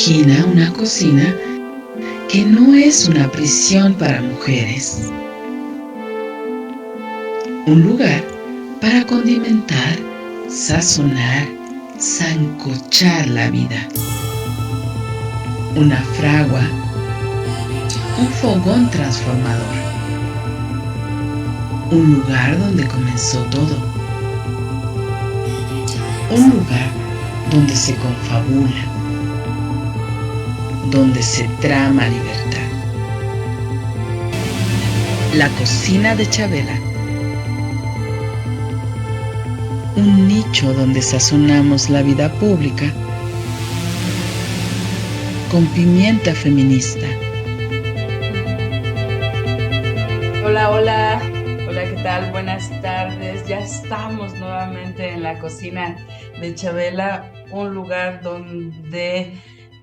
Imagina una cocina que no es una prisión para mujeres. Un lugar para condimentar, sazonar, sancochar la vida. Una fragua, un fogón transformador. Un lugar donde comenzó todo. Un lugar donde se confabula, donde se trama libertad. La cocina de Chabela. Un nicho donde sazonamos la vida pública con pimienta feminista. Hola, hola, hola, ¿qué tal? Buenas tardes. Ya estamos nuevamente en la cocina de Chabela, un lugar donde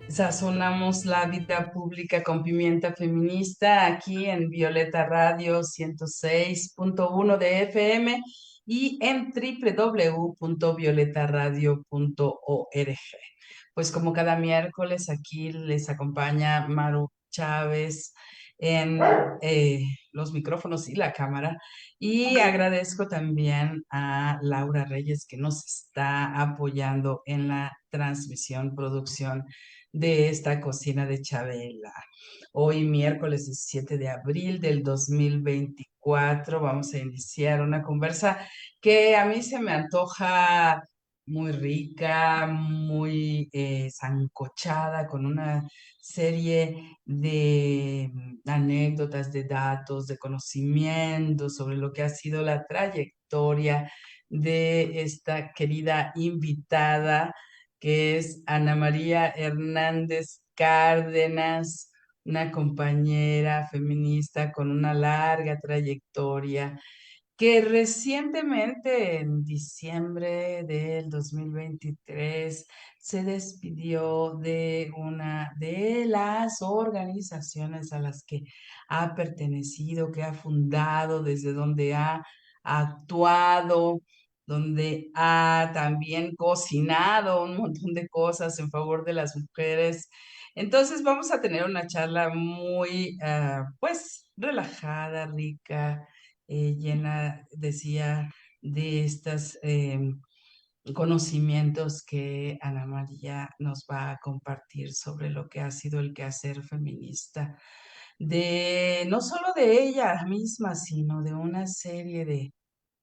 sazonamos la vida pública con pimienta feminista, aquí en Violeta Radio 106.1 de FM y en www.violetaradio.org. Pues como cada miércoles aquí les acompaña Maru Chávez en los micrófonos y la cámara. Y agradezco también a Laura Reyes que nos está apoyando en la transmisión, producción de esta cocina de Chabela. Hoy miércoles 17 de abril del 2024 vamos a iniciar una conversa que a mí se me antoja muy rica, muy sancochada, con una serie de anécdotas, de datos, de conocimientos sobre lo que ha sido la trayectoria de esta querida invitada, que es Ana María Hernández Cárdenas, una compañera feminista con una larga trayectoria que recientemente, en diciembre del 2023, se despidió de una de las organizaciones a las que ha pertenecido, que ha fundado, desde donde ha actuado, donde ha también cocinado un montón de cosas en favor de las mujeres. Entonces vamos a tener una charla muy, pues, relajada, rica, llena, decía, de estos conocimientos que Ana María nos va a compartir sobre lo que ha sido el quehacer feminista, de no solo de ella misma, sino de una serie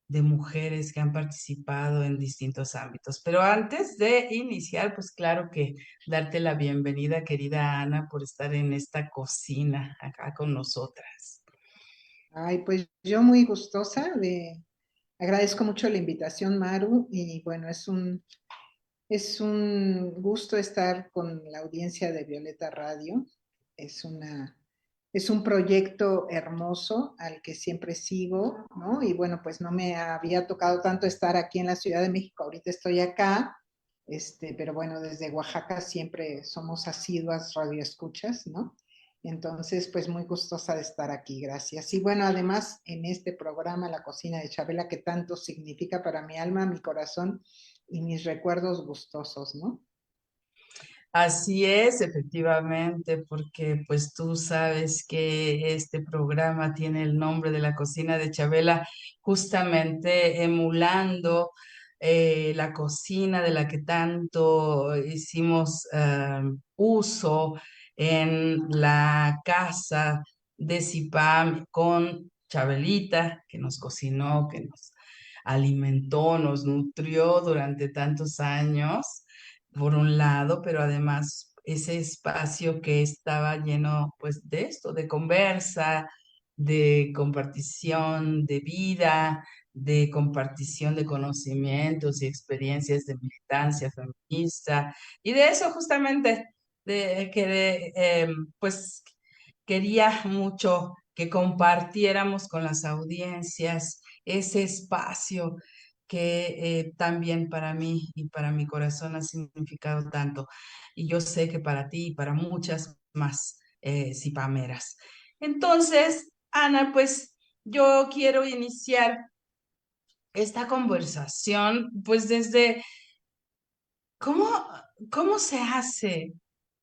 de mujeres que han participado en distintos ámbitos. Pero antes de iniciar, pues claro que darte la bienvenida, querida Ana, por estar en esta cocina acá con nosotras. Ay, pues yo muy gustosa agradezco mucho la invitación, Maru, y bueno, es un gusto estar con la audiencia de Violeta Radio. Es es un proyecto hermoso al que siempre sigo, ¿no? Y bueno, pues no me había tocado tanto estar aquí en la Ciudad de México, ahorita estoy acá, pero bueno, desde Oaxaca siempre somos asiduas radioescuchas, ¿no? Entonces, pues muy gustosa de estar aquí, gracias. Y bueno, además en este programa, La Cocina de Chabela, que tanto significa para mi alma, mi corazón y mis recuerdos gustosos, ¿no? Así es, efectivamente, porque pues tú sabes que este programa tiene el nombre de la cocina de Chabela, justamente emulando la cocina de la que tanto hicimos uso en la casa de Cipam con Chabelita, que nos cocinó, que nos alimentó, nos nutrió durante tantos años por un lado, pero además ese espacio que estaba lleno pues de esto, de conversa, de compartición de vida, de compartición de conocimientos y experiencias de militancia feminista, y de eso justamente, de que pues quería mucho que compartiéramos con las audiencias ese espacio que también para mí y para mi corazón ha significado tanto. Y yo sé que para ti y para muchas más cipameras. Entonces, Ana, pues yo quiero iniciar esta conversación, pues desde cómo, cómo se hace.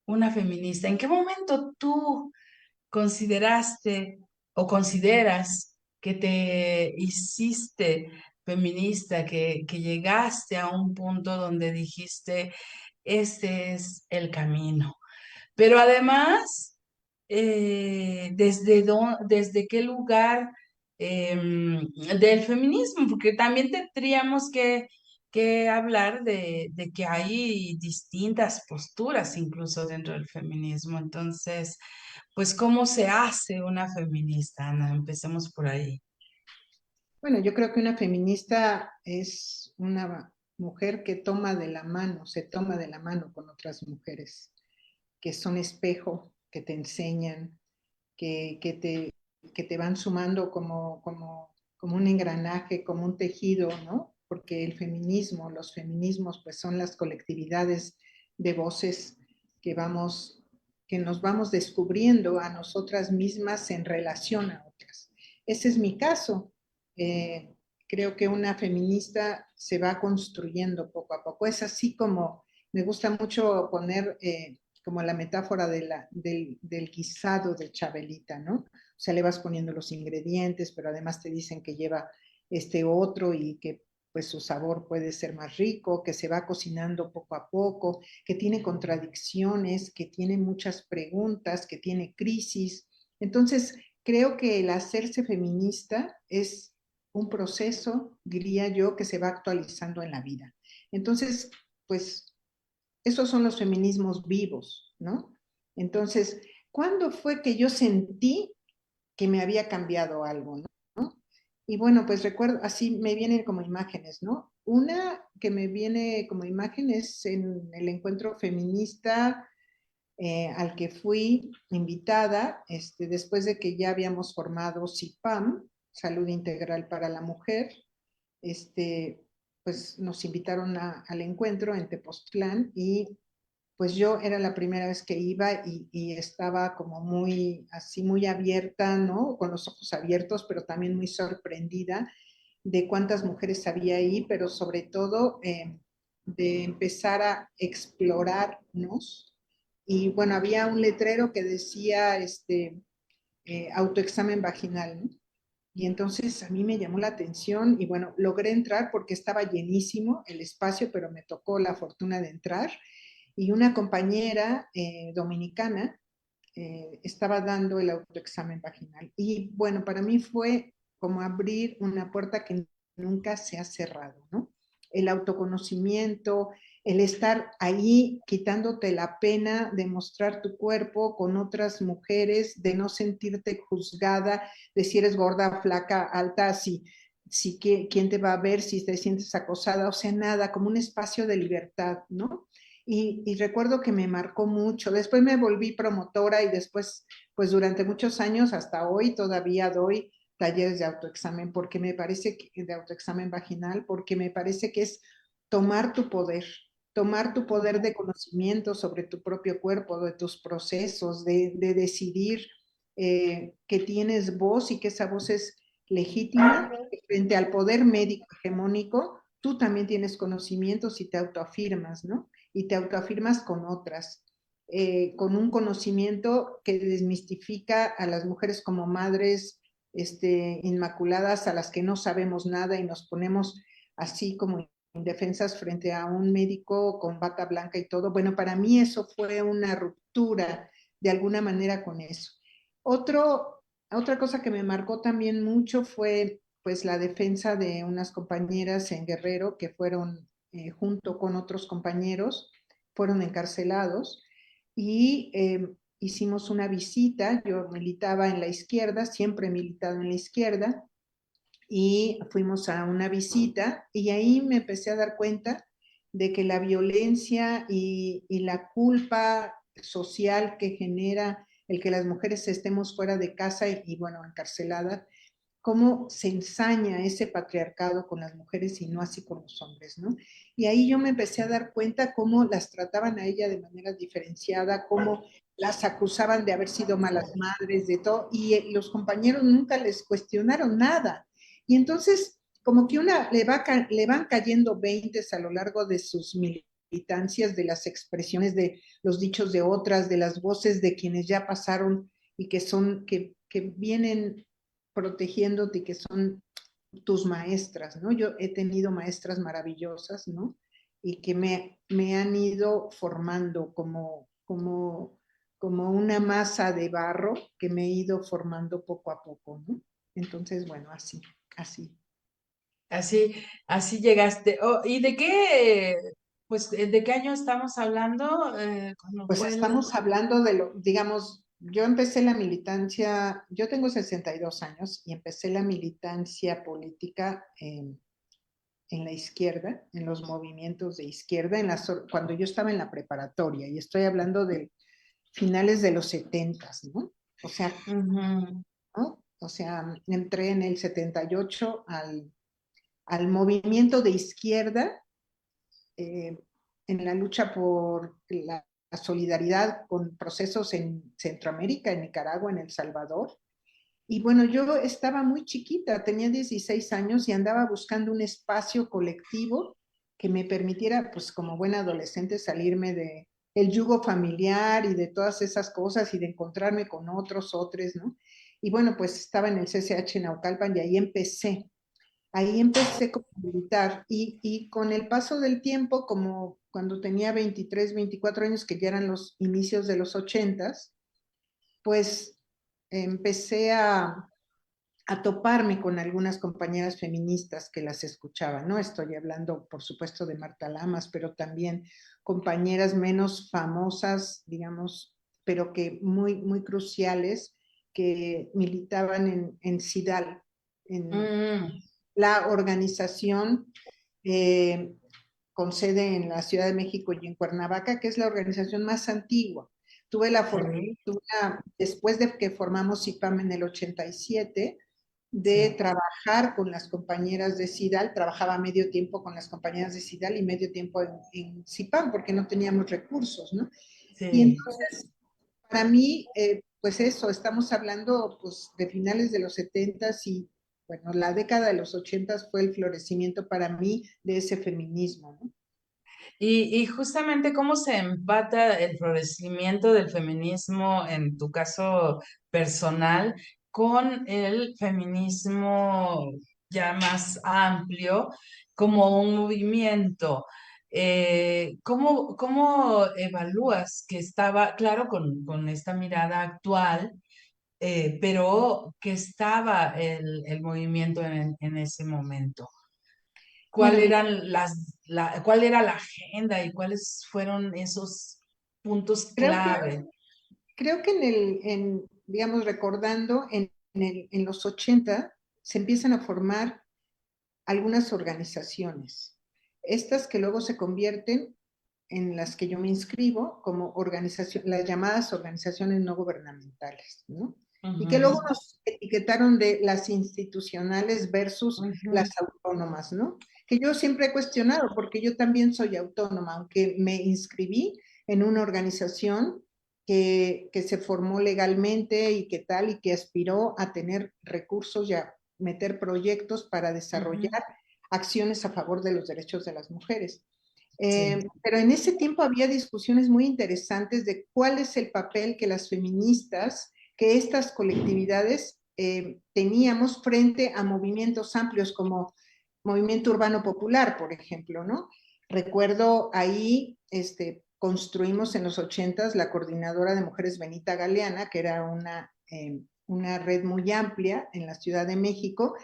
una feminista? ¿En qué momento tú consideraste o consideras que te hiciste feminista, que llegaste a un punto donde dijiste, este es el camino? Pero además, ¿desde qué lugar del feminismo? Porque también tendríamos que hablar de que hay distintas posturas incluso dentro del feminismo. Entonces, pues, ¿cómo se hace una feminista, Ana? Empecemos por ahí. Bueno, yo creo que una feminista es una mujer que toma de la mano, se toma de la mano con otras mujeres, que son espejo, que te enseñan, que, que te, que te van sumando como un engranaje, como un tejido, ¿no? Porque el feminismo, los feminismos, pues son las colectividades de voces que que nos vamos descubriendo a nosotras mismas en relación a otras. Ese es mi caso. Eh, Creo que una feminista se va construyendo poco a poco. Es así como me gusta mucho poner como la metáfora del guisado de Chabelita, ¿no? O sea, le vas poniendo los ingredientes, pero además te dicen que lleva este otro y que pues su sabor puede ser más rico, que se va cocinando poco a poco, que tiene contradicciones, que tiene muchas preguntas, que tiene crisis. Entonces, creo que el hacerse feminista es un proceso, diría yo, que se va actualizando en la vida. Entonces, pues esos son los feminismos vivos, ¿no? Entonces, ¿cuándo fue que yo sentí que me había cambiado algo, ¿no? Y bueno, pues recuerdo, así me vienen como imágenes, ¿no? Una que me viene como imagen es en el encuentro feminista al que fui invitada, después de que ya habíamos formado CIPAM, Salud Integral para la Mujer, este, pues nos invitaron al encuentro en Tepoztlán y pues yo era la primera vez que iba y estaba como muy, así muy abierta, ¿no? Con los ojos abiertos, pero también muy sorprendida de cuántas mujeres había ahí, pero sobre todo de empezar a explorarnos. Y bueno, había un letrero que decía autoexamen vaginal, ¿no? Y entonces a mí me llamó la atención y bueno, logré entrar porque estaba llenísimo el espacio, pero me tocó la fortuna de entrar y una compañera dominicana estaba dando el autoexamen vaginal. Y bueno, para mí fue como abrir una puerta que nunca se ha cerrado, ¿no? El autoconocimiento, el estar ahí quitándote la pena de mostrar tu cuerpo con otras mujeres, de no sentirte juzgada, de si eres gorda, flaca, alta, si quién te va a ver, si te sientes acosada, o sea, nada, como un espacio de libertad, ¿no? Y recuerdo que me marcó mucho. Después me volví promotora y después, pues durante muchos años, hasta hoy, todavía doy talleres de autoexamen porque me parece que, de autoexamen vaginal, porque me parece que es tomar tomar tu poder de conocimiento sobre tu propio cuerpo, de tus procesos, de decidir que tienes voz y que esa voz es legítima frente al poder médico hegemónico, tú también tienes conocimientos y te autoafirmas, ¿no? Y te autoafirmas con otras, con un conocimiento que desmistifica a las mujeres como madres inmaculadas a las que no sabemos nada y nos ponemos así como indefensas frente a un médico con bata blanca y todo. Bueno, para mí eso fue una ruptura de alguna manera con eso. Otra cosa que me marcó también mucho fue pues la defensa de unas compañeras en Guerrero que fueron junto con otros compañeros, fueron encarcelados y hicimos una visita, yo militaba en la izquierda, siempre he militado en la izquierda, y fuimos a una visita y ahí me empecé a dar cuenta de que la violencia y la culpa social que genera el que las mujeres estemos fuera de casa bueno, encarceladas, cómo se ensaña ese patriarcado con las mujeres y no así con los hombres, ¿no? Y ahí yo me empecé a dar cuenta cómo las trataban a ella de manera diferenciada, cómo las acusaban de haber sido malas madres, de todo, y los compañeros nunca les cuestionaron nada. Y entonces, como que le van cayendo veintes a lo largo de sus militancias, de las expresiones de los dichos de otras, de las voces de quienes ya pasaron y que vienen protegiéndote y que son tus maestras, ¿no? Yo he tenido maestras maravillosas, ¿no? Y que me han ido formando como una masa de barro que me he ido formando poco a poco, ¿no? Entonces, bueno, así. Así, así llegaste. Oh, ¿y de qué, pues, de qué año estamos hablando? ¿Cuándo Pues fue estamos hablando digamos, yo empecé la militancia, yo tengo 62 años y empecé la militancia política en la izquierda, en los movimientos de izquierda, cuando yo estaba en la preparatoria, y estoy hablando de finales de los 70, ¿no? O sea, Ujú. ¿no? O sea, entré en el 78 al movimiento de izquierda eh, en la lucha por la solidaridad con procesos en Centroamérica, en Nicaragua, en El Salvador. Y bueno, yo estaba muy chiquita, tenía 16 años y andaba buscando un espacio colectivo que me permitiera, pues como buena adolescente, salirme de el yugo familiar y de todas esas cosas y de encontrarme con otros, ¿no? Y bueno, pues estaba en el CCH Naucalpan y ahí empecé como militar y con el paso del tiempo, como cuando tenía 23, 24 años, que ya eran los inicios de los 80s, pues empecé a toparme con algunas compañeras feministas que las escuchaba, ¿no? Estoy hablando, por supuesto, de Marta Lamas, pero también compañeras menos famosas, digamos, pero que muy cruciales, que militaban en CIDAL, en Mm, la organización eh, con sede en la Ciudad de México y en Cuernavaca, que es la organización más antigua. Tuve la sí, fortuna, después de que formamos CIPAM en el 87, de sí, trabajar con las compañeras de CIDAL, trabajaba medio tiempo con las compañeras de CIDAL y medio tiempo en CIPAM, porque no teníamos recursos, ¿no? Y sí. entonces, para mí, pues eso, estamos hablando pues, de finales de los 70s y, bueno, la década de los 80s fue el florecimiento para mí de ese feminismo, ¿no? Y justamente cómo se empata el florecimiento del feminismo, en tu caso personal, con el feminismo ya más amplio, como un movimiento. ¿Cómo evalúas que estaba, claro, con esta mirada actual, pero que estaba el movimiento en ese momento? Bueno, mira, ¿Cuál era la agenda y cuáles fueron esos puntos creo que, clave? creo que digamos, recordando, en los 80 se empiezan a formar algunas organizaciones. Estas que luego se convierten en las que yo me inscribo como organización, las llamadas organizaciones no gubernamentales, ¿no? Y que luego Ujú, nos etiquetaron de las institucionales versus las ujú, autónomas, ¿no? Que yo siempre he cuestionado, porque yo también soy autónoma, aunque me inscribí en una organización que se formó legalmente y que tal, y que aspiró a tener recursos y a meter proyectos para ujú. desarrollar acciones a favor de los derechos de las mujeres. Sí. Pero en ese tiempo había discusiones muy interesantes de cuál es el papel que las feministas, que estas colectividades teníamos frente a movimientos amplios como movimiento urbano popular, por ejemplo, ¿no? Recuerdo ahí, construimos en los 80s la coordinadora de mujeres Benita Galeana, que era una red muy amplia en la Ciudad de México,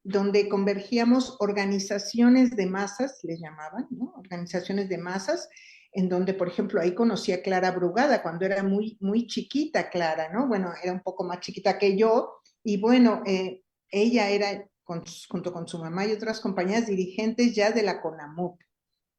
donde convergíamos organizaciones de masas, les llamaban, ¿no? Organizaciones de masas, en donde, por ejemplo, ahí conocí a Clara Brugada cuando era muy chiquita Clara, ¿no? Bueno, era un poco más chiquita que yo, y bueno, ella era, junto con su mamá y otras compañeras dirigentes ya de la CONAMUP,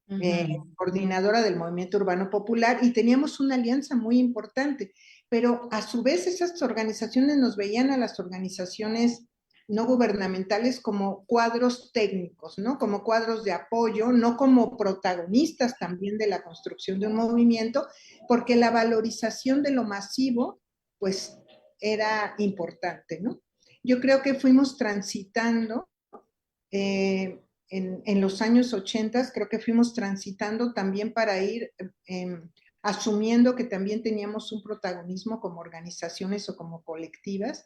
Ujú. coordinadora del Movimiento Urbano Popular, y teníamos una alianza muy importante, pero a su vez esas organizaciones nos veían a las organizaciones no gubernamentales como cuadros técnicos, ¿no? Como cuadros de apoyo, no como protagonistas también de la construcción de un movimiento, porque la valorización de lo masivo, pues, era importante, ¿no? Yo creo que fuimos transitando eh, en los años 80 creo que fuimos transitando también para ir asumiendo que también teníamos un protagonismo como organizaciones o como colectivas.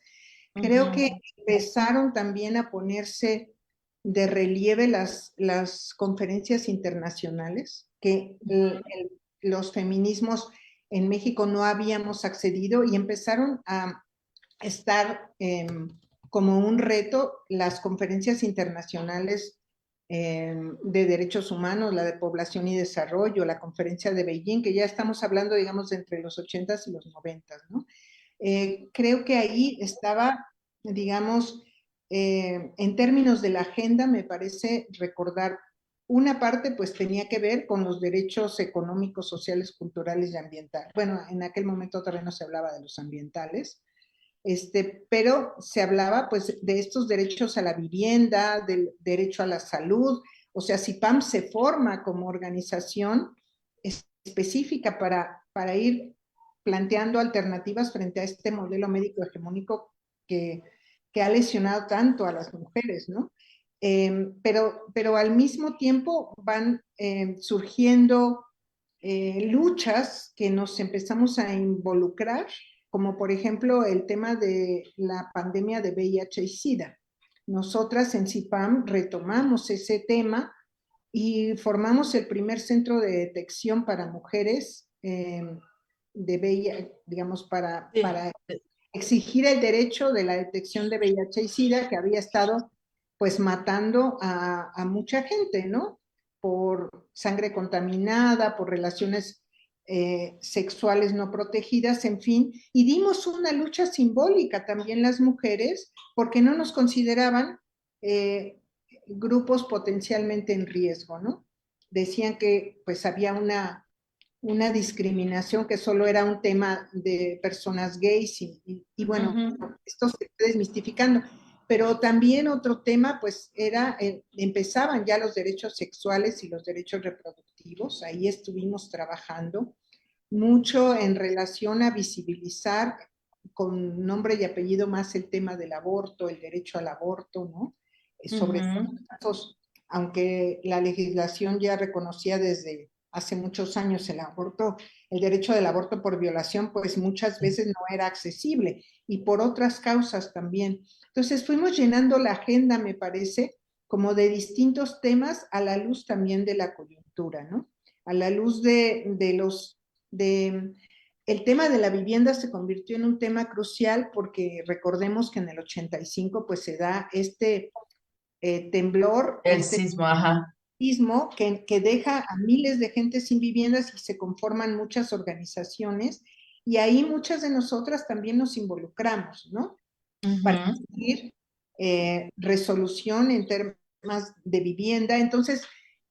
Creo que empezaron también a ponerse de relieve las conferencias internacionales, que los feminismos en México no habíamos accedido y empezaron a estar como un reto las conferencias internacionales de derechos humanos, la de población y desarrollo, la conferencia de Beijing, que ya estamos hablando, digamos, de entre los 80s y los 90s, ¿no? Creo que ahí estaba, digamos, en términos de la agenda, me parece recordar una parte, pues tenía que ver con los derechos económicos, sociales, culturales y ambientales. Bueno, en aquel momento todavía no se hablaba de los ambientales, pero se hablaba pues de estos derechos a la vivienda, del derecho a la salud. O sea, CIPAM se forma como organización específica para ir planteando alternativas frente a este modelo médico hegemónico que ha lesionado tanto a las mujeres, ¿no? Pero al mismo tiempo van surgiendo luchas que nos empezamos a involucrar, como por ejemplo el tema de la pandemia de VIH y SIDA. Nosotras en CIPAM retomamos ese tema y formamos el primer centro de detección para mujeres de VIH, digamos, para exigir el derecho de la detección de VIH y SIDA, que había estado pues matando a mucha gente, ¿no? Por sangre contaminada, por relaciones sexuales no protegidas, en fin, y dimos una lucha simbólica también las mujeres, porque no nos consideraban grupos potencialmente en riesgo, ¿no? Decían que pues había una discriminación que solo era un tema de personas gays y bueno, esto se está desmistificando. Pero también otro tema, pues era, empezaban ya los derechos sexuales y los derechos reproductivos, ahí estuvimos trabajando mucho en relación a visibilizar con nombre y apellido más el tema del aborto, el derecho al aborto, ¿no? Sobre casos, aunque la legislación ya reconocía desde hace muchos años el aborto, el derecho del aborto por violación, pues muchas veces no era accesible y por otras causas también. Entonces fuimos llenando la agenda, me parece, como de distintos temas a la luz también de la coyuntura, ¿no? A la luz el tema de la vivienda se convirtió en un tema crucial porque recordemos que en el 85 pues se da temblor, El sismo, ajá. sismo que deja a miles de gente sin viviendas y se conforman muchas organizaciones y ahí muchas de nosotras también nos involucramos, ¿no? Para conseguir resolución en temas de vivienda. Entonces,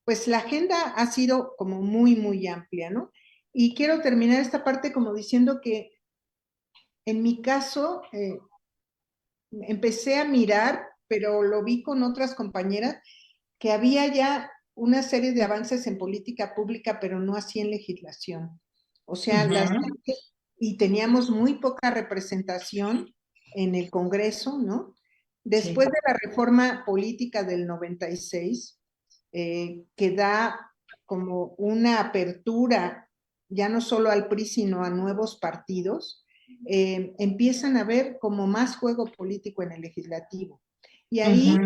pues la agenda ha sido como muy, muy amplia, ¿no? Y quiero terminar esta parte como diciendo que en mi caso empecé a mirar, pero lo vi con otras compañeras, que había ya una serie de avances en política pública, pero no así en legislación. O sea, y teníamos muy poca representación en el Congreso, ¿no? Después de la reforma política del 96, que da como una apertura ya no solo al PRI, sino a nuevos partidos, empiezan a haber como más juego político en el legislativo. Y ahí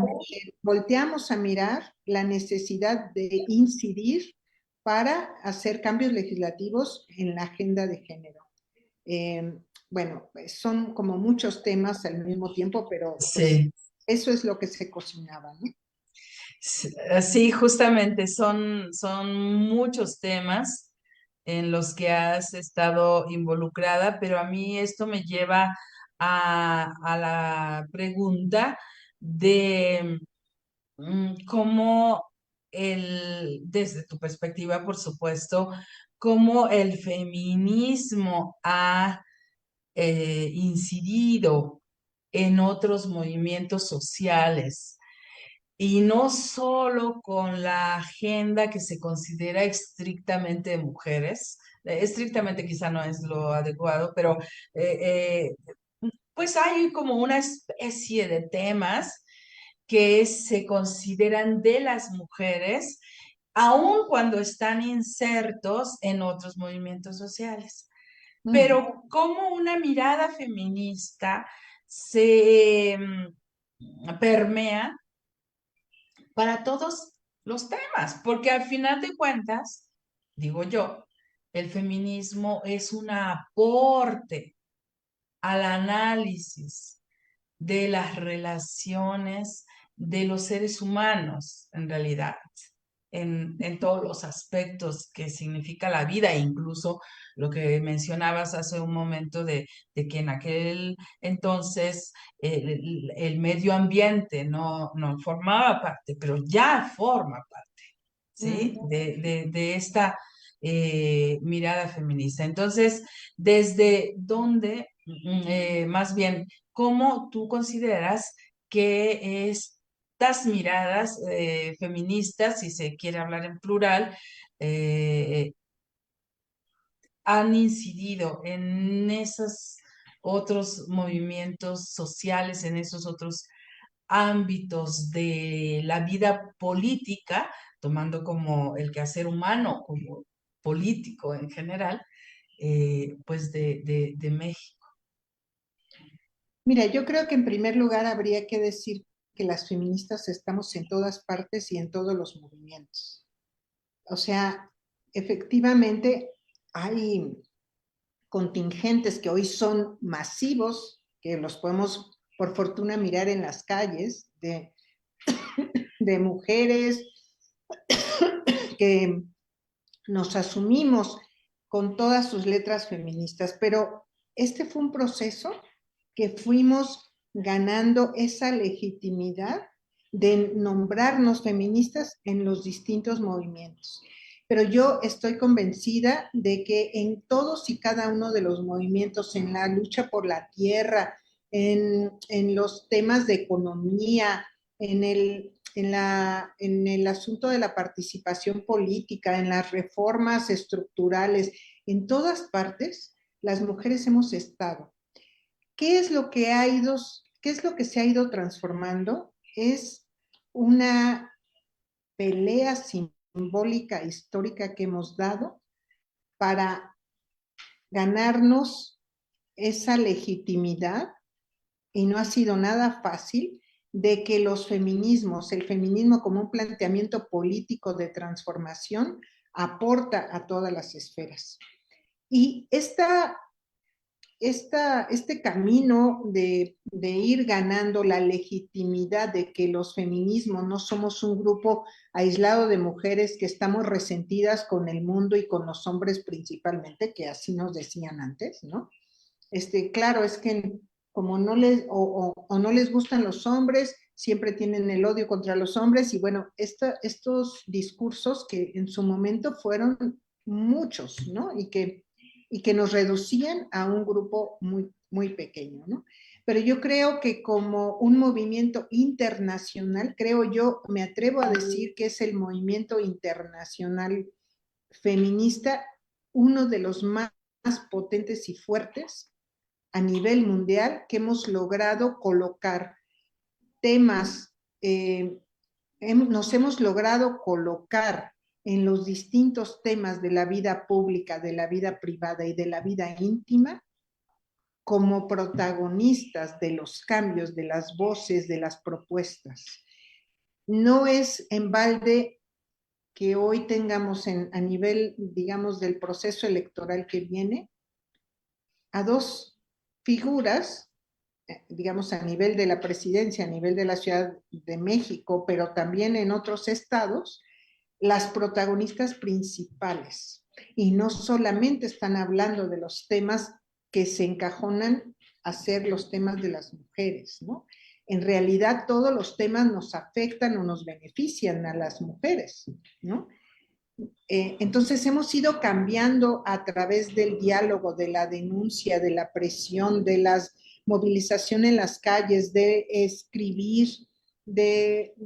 volteamos a mirar la necesidad de incidir para hacer cambios legislativos en la agenda de género. Bueno, pues son como muchos temas al mismo tiempo, pero pues eso es lo que se cocinaba, ¿no? Sí, justamente son muchos temas en los que has estado involucrada, pero a mí esto me lleva a la pregunta de cómo desde tu perspectiva, por supuesto, cómo el feminismo ha incidido en otros movimientos sociales y no solo con la agenda que se considera estrictamente de mujeres. Estrictamente quizá no es lo adecuado, pero pues hay como una especie de temas que se consideran de las mujeres, aun cuando están insertos en otros movimientos sociales. Pero cómo una mirada feminista se permea para todos los temas, porque al final de cuentas, digo yo, el feminismo es un aporte al análisis de las relaciones de los seres humanos, en realidad, en todos los aspectos que significa la vida, e incluso lo que mencionabas hace un momento de que en aquel entonces el medio ambiente no formaba parte, pero ya forma parte, ¿sí? De esta mirada feminista. Entonces, ¿desde dónde, más bien, cómo tú consideras que estas miradas feministas, si se quiere hablar en plural, eh, han incidido en esos otros movimientos sociales, en esos otros ámbitos de la vida política, tomando como el quehacer humano, como político en general, pues de México? Mira, yo creo que en primer lugar habría que decir que las feministas estamos en todas partes y en todos los movimientos. O sea, efectivamente hay contingentes que hoy son masivos, que los podemos por fortuna mirar en las calles, de mujeres que nos asumimos con todas sus letras feministas, pero este fue un proceso que fuimos ganando esa legitimidad de nombrarnos feministas en los distintos movimientos. Pero yo estoy convencida de que en todos y cada uno de los movimientos, en la lucha por la tierra, en los temas de economía, en el asunto de la participación política, en las reformas estructurales, en todas partes, las mujeres hemos estado. ¿Qué es lo que se ha ido transformando? Es una pelea simbólica, histórica que hemos dado para ganarnos esa legitimidad, y no ha sido nada fácil, de que los feminismos, el feminismo como un planteamiento político de transformación, aporta a todas las esferas. Y este camino de ir ganando la legitimidad de que los feminismos no somos un grupo aislado de mujeres que estamos resentidas con el mundo y con los hombres principalmente, que así nos decían antes, ¿no? Claro, es que como no les, o no les gustan los hombres, siempre tienen el odio contra los hombres, y bueno, estos discursos que en su momento fueron muchos, ¿no? Y que nos reducían a un grupo muy, muy pequeño, ¿no? Pero yo creo que como un movimiento internacional, me atrevo a decir que es el movimiento internacional feminista, uno de los más potentes y fuertes a nivel mundial, que hemos logrado colocar temas, nos hemos logrado colocar en los distintos temas de la vida pública, de la vida privada y de la vida íntima, como protagonistas de los cambios, de las voces, de las propuestas. No es en balde que hoy tengamos a nivel, digamos, del proceso electoral que viene, a dos figuras, digamos, a nivel de la presidencia, a nivel de la Ciudad de México, pero también en otros estados, las protagonistas principales. Y no solamente están hablando de los temas que se encajonan a ser los temas de las mujeres, ¿no? En realidad todos los temas nos afectan o nos benefician a las mujeres, ¿no? Entonces hemos ido cambiando a través del diálogo, de la denuncia, de la presión, de la movilización en las calles, de escribir, de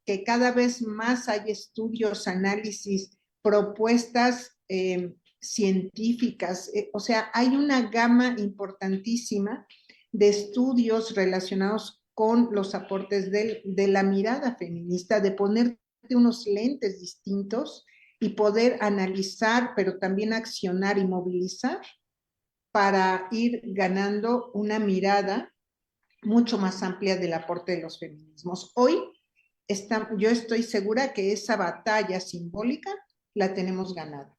que cada vez más hay estudios, análisis, propuestas científicas. O sea, hay una gama importantísima de estudios relacionados con los aportes de la mirada feminista, de ponerte unos lentes distintos y poder analizar, pero también accionar y movilizar para ir ganando una mirada mucho más amplia del aporte de los feminismos. Hoy yo estoy segura que esa batalla simbólica la tenemos ganada.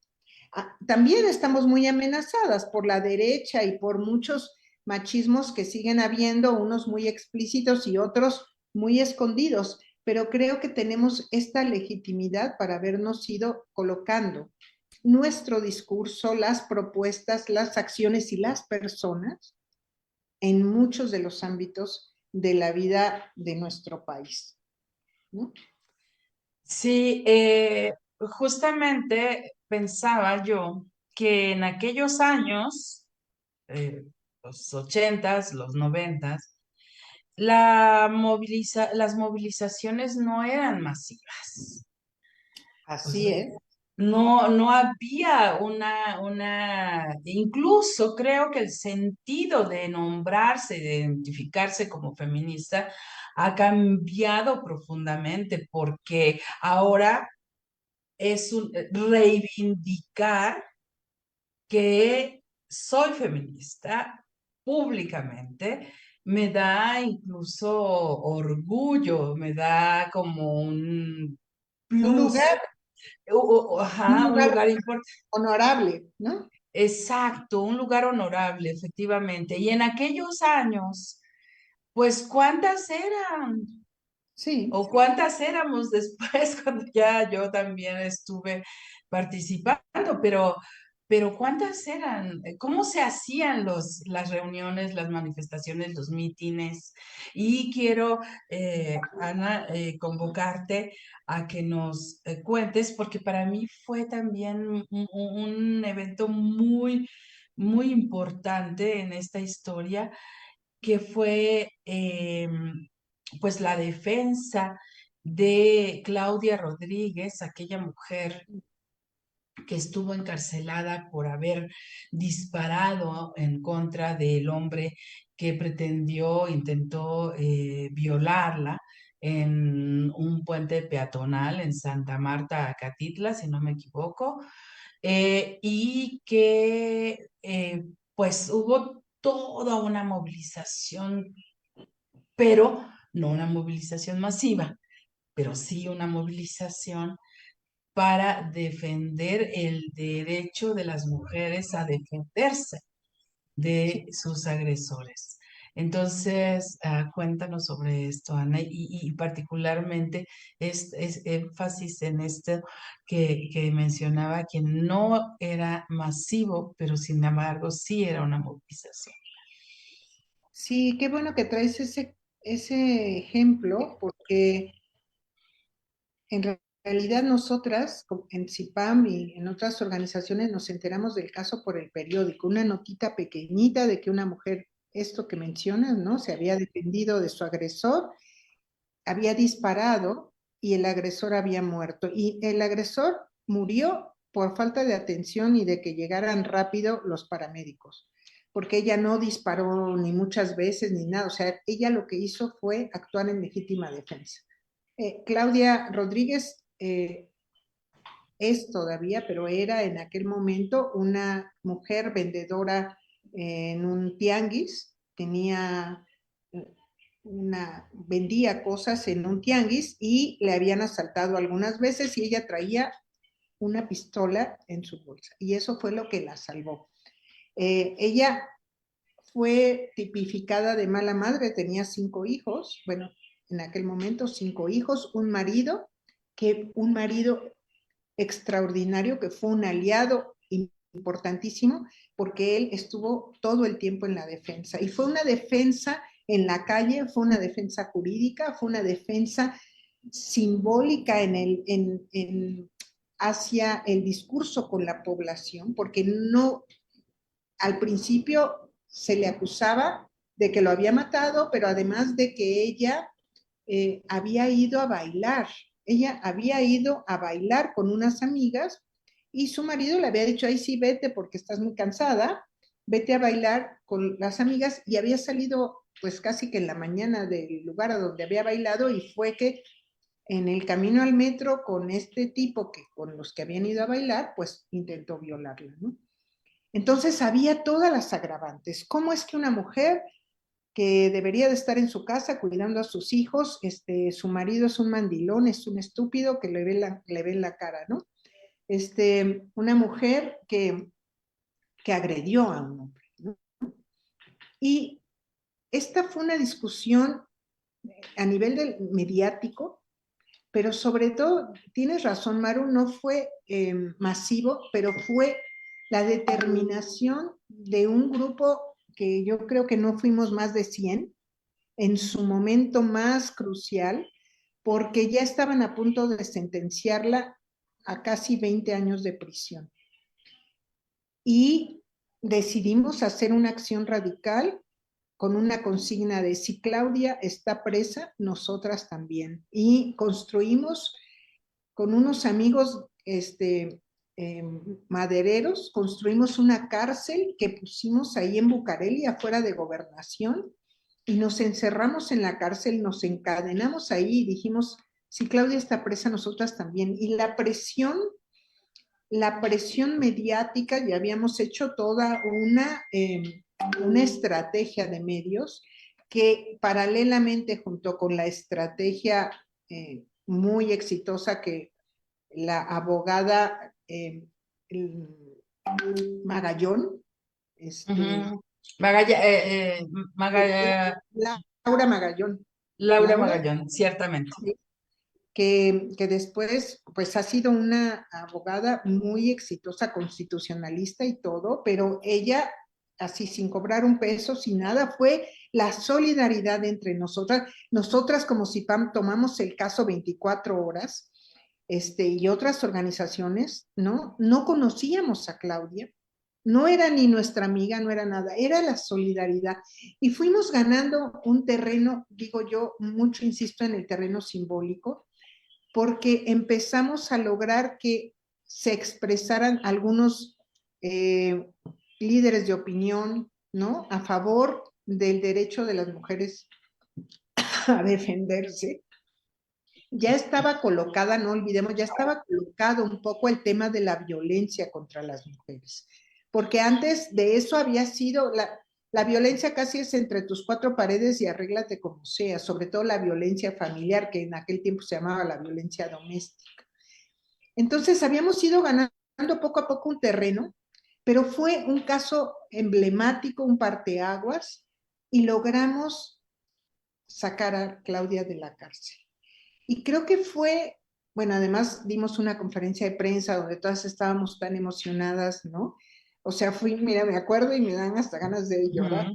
También estamos muy amenazadas por la derecha y por muchos machismos que siguen habiendo, unos muy explícitos y otros muy escondidos, pero creo que tenemos esta legitimidad para habernos ido colocando nuestro discurso, las propuestas, las acciones y las personas en muchos de los ámbitos de la vida de nuestro país, ¿no? Sí, justamente pensaba yo que en aquellos años, eh, los 80s, los 90s, las movilizaciones no eran masivas. O Así sea, es. no había incluso creo que el sentido de nombrarse, de identificarse como feminista ha cambiado profundamente porque ahora es reivindicar que soy feminista públicamente, me da incluso orgullo, me da como un Un plus, lugar, un ajá, un lugar lugar importante. honorable, ¿no? Exacto, un lugar honorable, efectivamente. Y en aquellos años, pues, ¿cuántas eran? Sí. ¿O cuántas éramos después cuando ya yo también estuve participando? Pero ¿cuántas eran? ¿Cómo se hacían las reuniones, las manifestaciones, los mítines? Y quiero, Ana, convocarte a que nos cuentes, porque para mí fue también un evento muy importante en esta historia que fue pues la defensa de Claudia Rodríguez, aquella mujer que estuvo encarcelada por haber disparado en contra del hombre que intentó violarla en un puente peatonal en Santa Marta, Acatitla, si no me equivoco, y que pues hubo toda una movilización, pero no una movilización masiva, pero sí una movilización para defender el derecho de las mujeres a defenderse de sus agresores. Entonces, cuéntanos sobre esto, Ana, y particularmente es énfasis en esto que mencionaba, que no era masivo, pero sin embargo sí era una movilización. Sí, qué bueno que traes ese ejemplo, porque en realidad nosotras en CIPAM y en otras organizaciones nos enteramos del caso por el periódico, una notita pequeñita de que una mujer, esto que mencionas, ¿no? Se había defendido de su agresor, había disparado y el agresor había muerto. Y el agresor murió por falta de atención y de que llegaran rápido los paramédicos, porque ella no disparó ni muchas veces ni nada, o sea, ella lo que hizo fue actuar en legítima defensa. Claudia Rodríguez es todavía, pero era en aquel momento una mujer vendedora en un tianguis, tenía vendía cosas en un tianguis y le habían asaltado algunas veces y ella traía una pistola en su bolsa y eso fue lo que la salvó. Ella fue tipificada de mala madre, tenía 5 hijos, bueno, en aquel momento 5 hijos, un marido extraordinario que fue un aliado importantísimo porque él estuvo todo el tiempo en la defensa y fue una defensa en la calle, fue una defensa jurídica, fue una defensa simbólica hacia el discurso con la población, porque no, al principio se le acusaba de que lo había matado, pero además de que ella había ido a bailar. Ella había ido a bailar con unas amigas y su marido le había dicho, ay sí, vete porque estás muy cansada, vete a bailar con las amigas y había salido pues casi que en la mañana del lugar a donde había bailado, y fue que en el camino al metro con este tipo que con los que habían ido a bailar, pues intentó violarla, ¿no? Entonces había todas las agravantes. ¿Cómo es que una mujer que debería de estar en su casa cuidando a sus hijos, su marido es un mandilón, es un estúpido que le ve la cara, ¿no? Una mujer que agredió a un hombre, ¿no? Y esta fue una discusión a nivel mediático, pero sobre todo, tienes razón, Maru, no fue masivo, pero fue la determinación de un grupo que yo creo que no fuimos más de 100 en su momento más crucial, porque ya estaban a punto de sentenciarla a casi 20 años de prisión. Y decidimos hacer una acción radical con una consigna de si Claudia está presa, nosotras también. Y construimos con unos amigos madereros, construimos una cárcel que pusimos ahí en Bucareli, afuera de Gobernación, y nos encerramos en la cárcel, nos encadenamos ahí y dijimos, si Claudia está presa, nosotras también. Y la presión mediática, ya habíamos hecho toda una estrategia de medios que paralelamente junto con la estrategia muy exitosa que la abogada Magallón, Laura Magallón, Laura Magallón, ciertamente. que después pues ha sido una abogada muy exitosa, constitucionalista y todo, pero ella así sin cobrar un peso, sin nada, fue la solidaridad entre nosotras como CIPAM tomamos el caso 24 horas, y otras organizaciones, ¿no? No conocíamos a Claudia, no era ni nuestra amiga, no era nada, era la solidaridad. Y fuimos ganando un terreno, digo yo, mucho insisto en el terreno simbólico, porque empezamos a lograr que se expresaran algunos líderes de opinión, ¿no? A favor del derecho de las mujeres a defenderse. Ya estaba colocada, no olvidemos, ya estaba colocado un poco el tema de la violencia contra las mujeres, porque antes de eso había sido, la violencia casi es entre tus cuatro paredes y arréglate como sea, sobre todo la violencia familiar, que en aquel tiempo se llamaba la violencia doméstica. Entonces habíamos ido ganando poco a poco un terreno, pero fue un caso emblemático, un parteaguas, y logramos sacar a Claudia de la cárcel. Y creo que fue, bueno, además dimos una conferencia de prensa donde todas estábamos tan emocionadas, ¿no? O sea, mira, me acuerdo y me dan hasta ganas de llorar.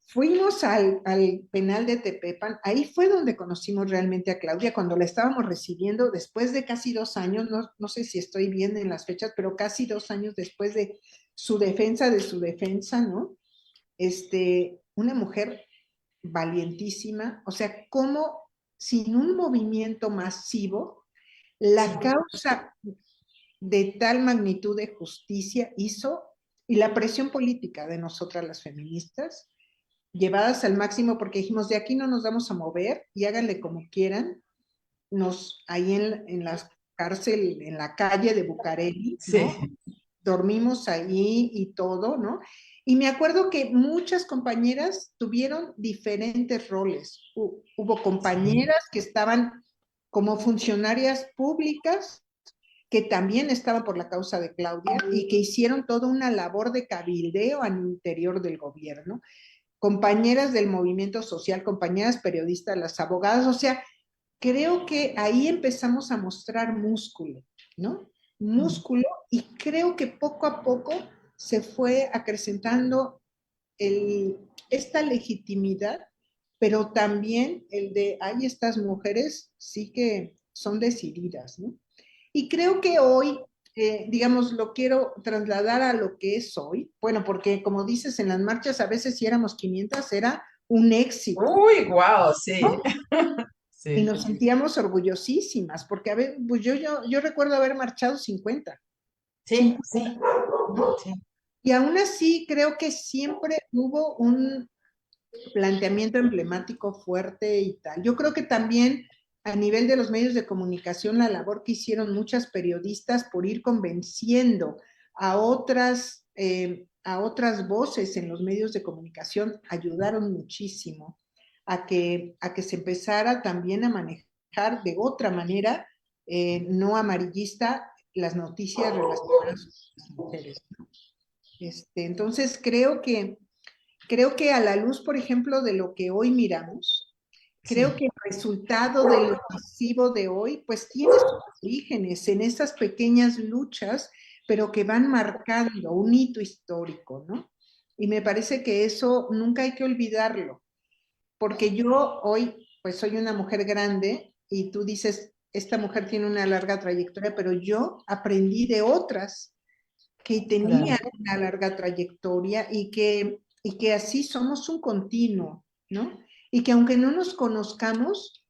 Fuimos al penal de Tepepan, ahí fue donde conocimos realmente a Claudia, cuando la estábamos recibiendo después de casi 2 años, no sé si estoy bien en las fechas, pero casi 2 años después de su defensa, ¿no? Una mujer valientísima, o sea, cómo sin un movimiento masivo, la causa de tal magnitud de justicia hizo, y la presión política de nosotras las feministas, llevadas al máximo, porque dijimos, de aquí no nos vamos a mover y háganle como quieran, ahí en la cárcel, en la calle de Bucareli, ¿no? Sí. Dormimos ahí y todo, ¿no? Y me acuerdo que muchas compañeras tuvieron diferentes roles. Hubo compañeras que estaban como funcionarias públicas, que también estaban por la causa de Claudia y que hicieron toda una labor de cabildeo al interior del gobierno. Compañeras del movimiento social, compañeras periodistas, las abogadas, o sea, creo que ahí empezamos a mostrar músculo, ¿no? Músculo, y creo que poco a poco se fue acrecentando esta legitimidad, pero también el de, ay, estas mujeres sí que son decididas, ¿no? Y creo que hoy, digamos, lo quiero trasladar a lo que es hoy, bueno, porque como dices, en las marchas a veces si éramos 500 era un éxito. Uy, wow, sí. ¿No? Sí. Y nos sentíamos orgullosísimas, porque a ver, pues yo recuerdo haber marchado 50. Sí, 50, sí, ¿no? sí. Y aún así creo que siempre hubo planteamiento emblemático fuerte y tal. Yo creo que también a nivel de los medios de comunicación, la labor que hicieron muchas periodistas por ir convenciendo a otras voces en los medios de comunicación ayudaron muchísimo a que se empezara también a manejar de otra manera, no amarillista, las noticias relacionadas con las mujeres. Entonces creo que a la luz, por ejemplo, de lo que hoy miramos, creo Sí, que el resultado de lo masivo de hoy, pues tiene sus orígenes en esas pequeñas luchas, pero que van marcando un hito histórico, ¿no? Y me parece que eso nunca hay que olvidarlo, porque yo hoy, pues soy una mujer grande y tú dices, esta mujer tiene una larga trayectoria, pero yo aprendí de otras que tenían claro. una larga trayectoria y que así somos un continuo, ¿no? Y que aunque no nos conozcamos,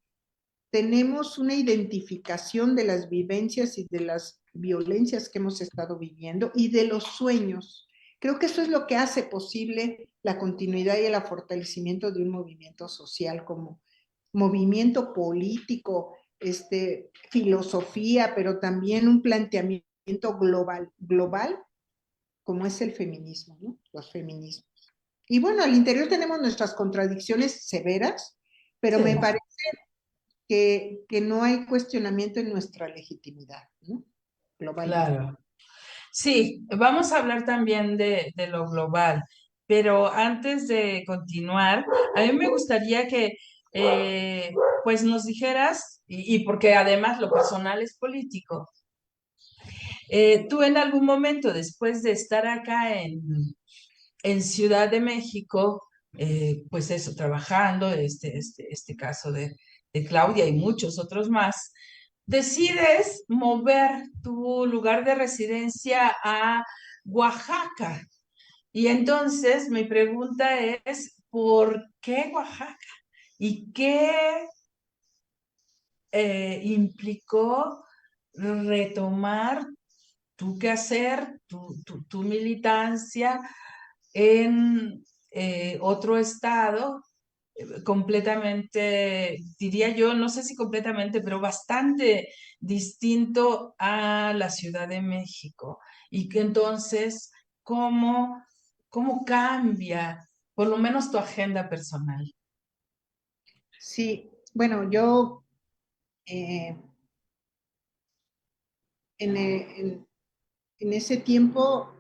tenemos una identificación de las vivencias y de las violencias que hemos estado viviendo y de los sueños. Creo que eso es lo que hace posible la continuidad y el fortalecimiento de un movimiento social como movimiento político, filosofía, pero también un planteamiento global como es el feminismo, ¿no? Los feminismos. Y bueno, al interior tenemos nuestras contradicciones severas, pero Sí, me parece que no hay cuestionamiento en nuestra legitimidad, ¿no? Globalmente. claro. Sí, vamos a hablar también de lo global, pero antes de continuar, a mí me gustaría que eh, pues nos dijeras, y porque además lo personal es político, tú en algún momento después de estar acá en Ciudad de México, pues eso, trabajando, este caso de Claudia y muchos otros más, decides mover tu lugar de residencia a Oaxaca. Y entonces mi pregunta es, ¿por qué Oaxaca? ¿Y qué implicó retomar tu quehacer, tu militancia en otro estado completamente, diría yo, no sé si completamente, pero bastante distinto a la Ciudad de México? Y que entonces, ¿cómo, cómo cambia por lo menos tu agenda personal? Sí, bueno, yo eh, en, en, en, ese tiempo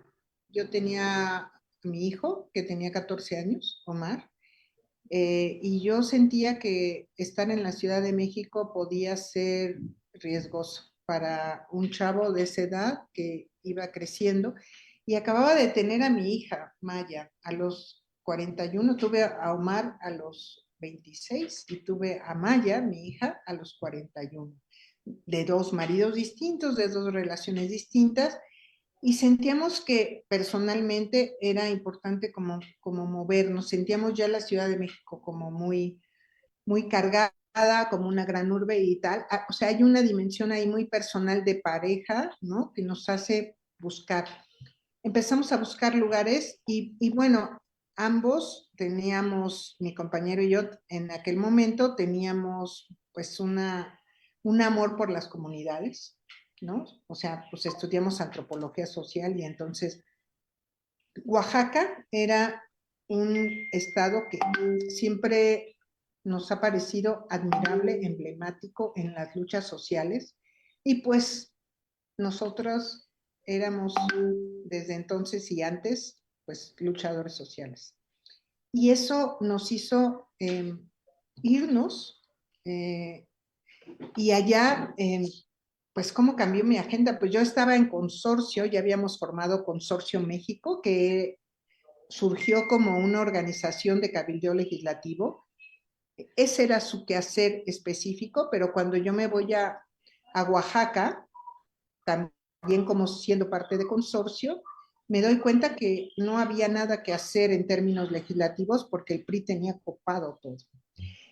yo tenía a mi hijo que tenía 14 años, Omar, y yo sentía que estar en la Ciudad de México podía ser riesgoso para un chavo de esa edad que iba creciendo y acababa de tener a mi hija, Maya, a los 41, tuve a Omar a los 26 y tuve a Maya, mi hija, a los 41, de dos maridos distintos, de dos relaciones distintas, y sentíamos que personalmente era importante como movernos, sentíamos ya la Ciudad de México como muy cargada, como una gran urbe y tal. O sea, hay una dimensión ahí muy personal de pareja, ¿no? Que nos hace buscar. Empezamos a buscar lugares y bueno, ambos teníamos, mi compañero y yo en aquel momento teníamos pues un amor por las comunidades, ¿no? O sea, pues estudiamos antropología social y entonces Oaxaca era un estado que siempre nos ha parecido admirable, emblemático en las luchas sociales y pues nosotros éramos desde entonces y antes pues luchadores sociales. Y eso nos hizo irnos y allá pues cómo cambió mi agenda. Pues yo estaba en consorcio, ya habíamos formado Consorcio México, que surgió como una organización de cabildeo legislativo. Ese era su quehacer específico, pero cuando yo me voy a Oaxaca, también como siendo parte de consorcio, me doy cuenta que no había nada que hacer en términos legislativos porque el PRI tenía copado todo.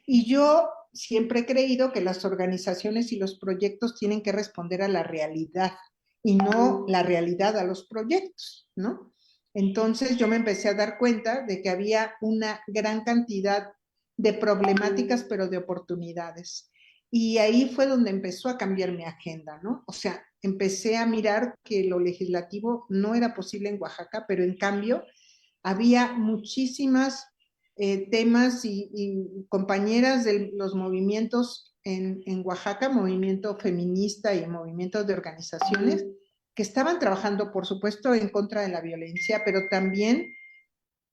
Y yo siempre he creído que las organizaciones y los proyectos tienen que responder a la realidad y no la realidad a los proyectos, ¿no? Entonces yo me empecé a dar cuenta de que había una gran cantidad de problemáticas, pero de oportunidades. Y ahí fue donde empezó a cambiar mi agenda, ¿no? O sea, empecé a mirar que lo legislativo no era posible en Oaxaca, pero en cambio había muchísimas temas y compañeras de los movimientos en Oaxaca, movimiento feminista y movimientos de organizaciones, que estaban trabajando, por supuesto, en contra de la violencia, pero también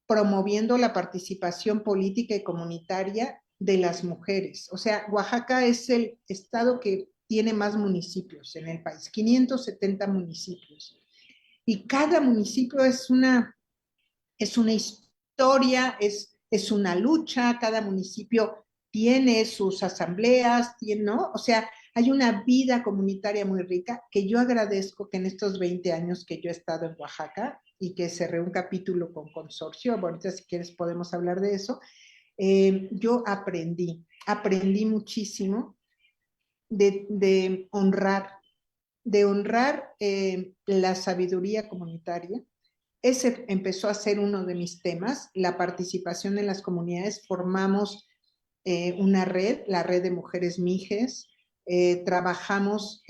promoviendo la participación política y comunitaria de las mujeres. O sea, Oaxaca es el estado que tiene más municipios en el país, 570 municipios. Y cada municipio es una historia, es una lucha, cada municipio tiene sus asambleas, tiene, ¿no? O sea, hay una vida comunitaria muy rica que yo agradezco que en estos 20 años que yo he estado en Oaxaca y que cerré un capítulo con consorcio, ahorita si quieres podemos hablar de eso, yo aprendí muchísimo de honrar, la sabiduría comunitaria. Ese empezó a ser uno de mis temas, la participación en las comunidades. Formamos una red, la red de mujeres Mijes, trabajamos,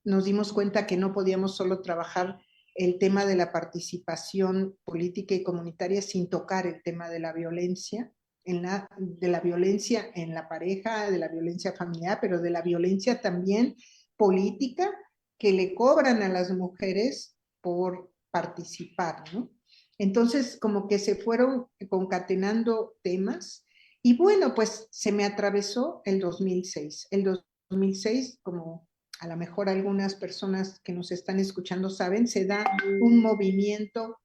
nos dimos cuenta que no podíamos solo trabajar el tema de la participación política y comunitaria sin tocar el tema de la violencia, de la violencia en la pareja, de la violencia familiar, pero de la violencia también política que le cobran a las mujeres por participar, ¿no? Entonces, como que se fueron concatenando temas y bueno, pues se me atravesó el 2006. El 2006, como a lo mejor algunas personas que nos están escuchando saben, se da un movimiento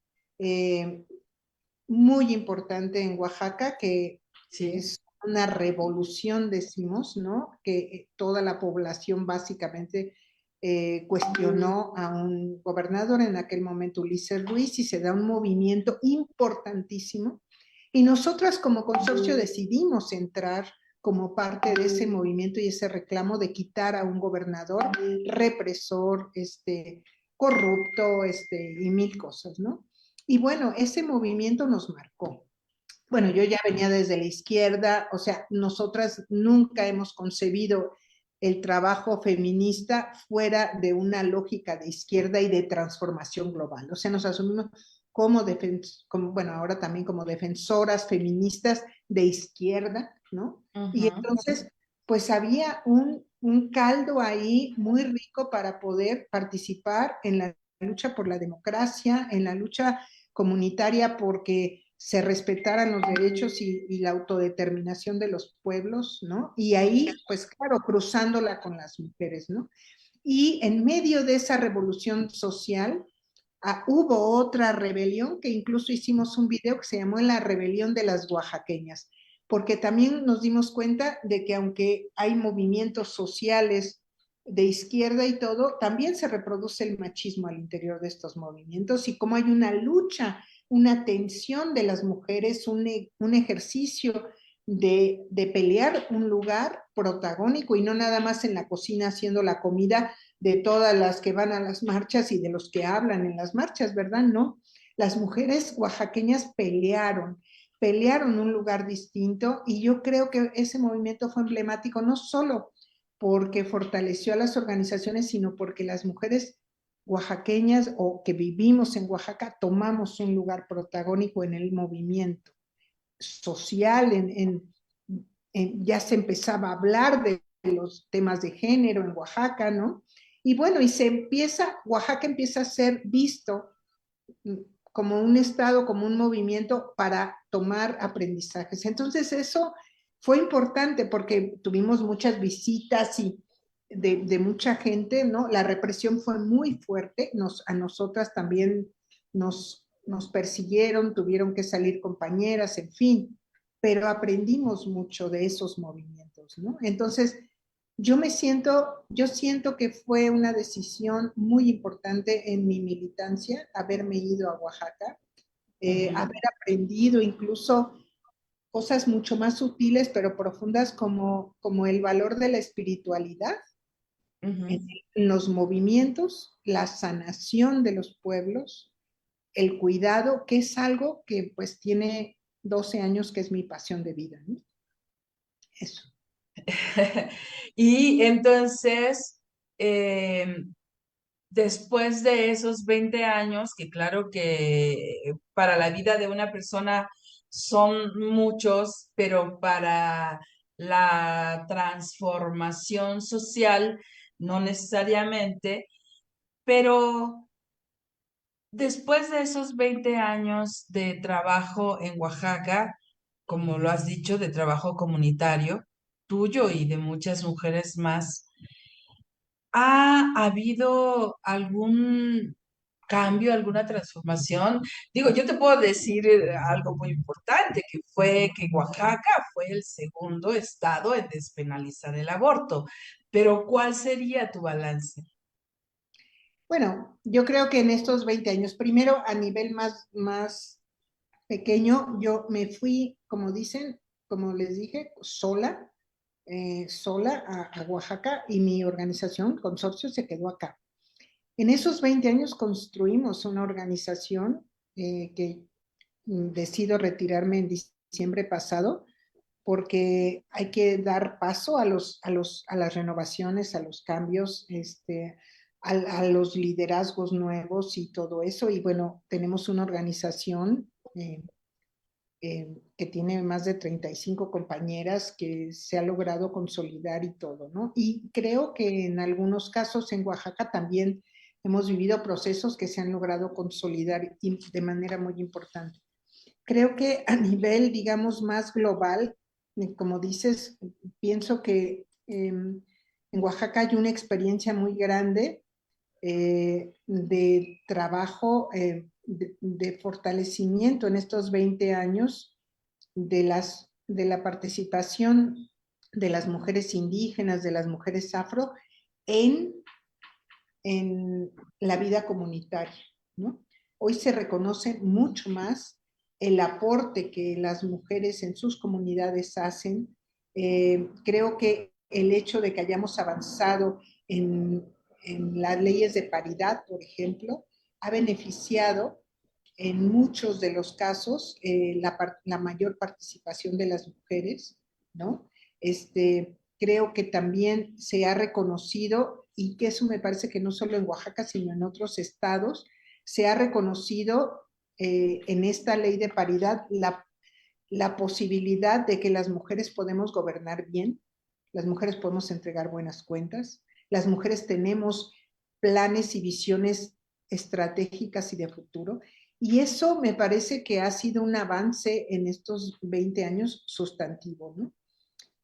muy importante en Oaxaca que sí es una revolución, decimos, ¿no? Que toda la población básicamente cuestionó a un gobernador en aquel momento, Ulises Ruiz, y se da un movimiento importantísimo. Y nosotras como consorcio decidimos entrar como parte de ese movimiento y ese reclamo de quitar a un gobernador represor, corrupto, y mil cosas, ¿no? Y bueno, ese movimiento nos marcó. Bueno, yo ya venía desde la izquierda, o sea, nosotras nunca hemos concebido el trabajo feminista fuera de una lógica de izquierda y de transformación global. O sea, nos asumimos como bueno, ahora también como defensoras feministas de izquierda, ¿no? Y entonces, pues había un caldo ahí muy rico para poder participar en la lucha por la democracia, en la lucha comunitaria porque se respetaran los derechos y la autodeterminación de los pueblos, ¿no? Y ahí, pues claro, cruzándola con las mujeres, ¿no? Y en medio de esa revolución social, hubo otra rebelión que incluso hicimos un video que se llamó La Rebelión de las Oaxaqueñas, porque también nos dimos cuenta de que aunque hay movimientos sociales de izquierda y todo, también se reproduce el machismo al interior de estos movimientos y como hay una lucha, una tensión de las mujeres, un ejercicio de pelear un lugar protagónico y no nada más en la cocina haciendo la comida de todas las que van a las marchas y de los que hablan en las marchas, ¿verdad? No, las mujeres oaxaqueñas pelearon un lugar distinto y yo creo que ese movimiento fue emblemático no solo porque fortaleció a las organizaciones, sino porque las mujeres oaxaqueñas o que vivimos en Oaxaca tomamos un lugar protagónico en el movimiento social, ya se empezaba a hablar de los temas de género en Oaxaca, ¿no? Y bueno, Oaxaca empieza a ser visto como un estado, como un movimiento para tomar aprendizajes. Entonces eso fue importante porque tuvimos muchas visitas y de mucha gente, ¿no? La represión fue muy fuerte, a nosotras también nos persiguieron, tuvieron que salir compañeras, en fin, pero aprendimos mucho de esos movimientos, ¿no? Entonces, yo siento que fue una decisión muy importante en mi militancia haberme ido a Oaxaca, haber aprendido incluso cosas mucho más sutiles pero profundas como el valor de la espiritualidad en los movimientos, la sanación de los pueblos, el cuidado, que es algo que pues tiene 12 años que es mi pasión de vida, ¿no? Eso. Y entonces, eh, después de esos 20 años, que claro que para la vida de una persona son muchos, pero para la transformación social no necesariamente, pero después de esos 20 años de trabajo en Oaxaca, como lo has dicho, de trabajo comunitario, tuyo y de muchas mujeres más, ¿ha habido algún cambio, alguna transformación? Digo, yo te puedo decir algo muy importante, que fue que Oaxaca fue el segundo estado en despenalizar el aborto, pero ¿cuál sería tu balance? Bueno, yo creo que en estos 20 años, primero a nivel más pequeño, yo me fui, como dicen, como les dije, sola a Oaxaca y mi organización, consorcio, se quedó acá. En esos 20 años construimos una organización que decido retirarme en diciembre pasado porque hay que dar paso a las renovaciones, a los cambios, a los liderazgos nuevos y todo eso. Y bueno, tenemos una organización que tiene más de 35 compañeras que se ha logrado consolidar y todo, ¿no? Y creo que en algunos casos en Oaxaca también hemos vivido procesos que se han logrado consolidar de manera muy importante. Creo que a nivel, digamos, más global, como dices, pienso que en Oaxaca hay una experiencia muy grande de trabajo, de fortalecimiento en estos 20 años de la participación de las mujeres indígenas, de las mujeres afro en, en la vida comunitaria, ¿no? Hoy se reconoce mucho más el aporte que las mujeres en sus comunidades hacen. Creo que el hecho de que hayamos avanzado en las leyes de paridad, por ejemplo, ha beneficiado en muchos de los casos la mayor participación de las mujeres, ¿no? Creo que también se ha reconocido, y que eso me parece que no solo en Oaxaca, sino en otros estados, se ha reconocido en esta ley de paridad la posibilidad de que las mujeres podemos gobernar bien, las mujeres podemos entregar buenas cuentas, las mujeres tenemos planes y visiones estratégicas y de futuro. Y eso me parece que ha sido un avance en estos 20 años sustantivo, ¿no?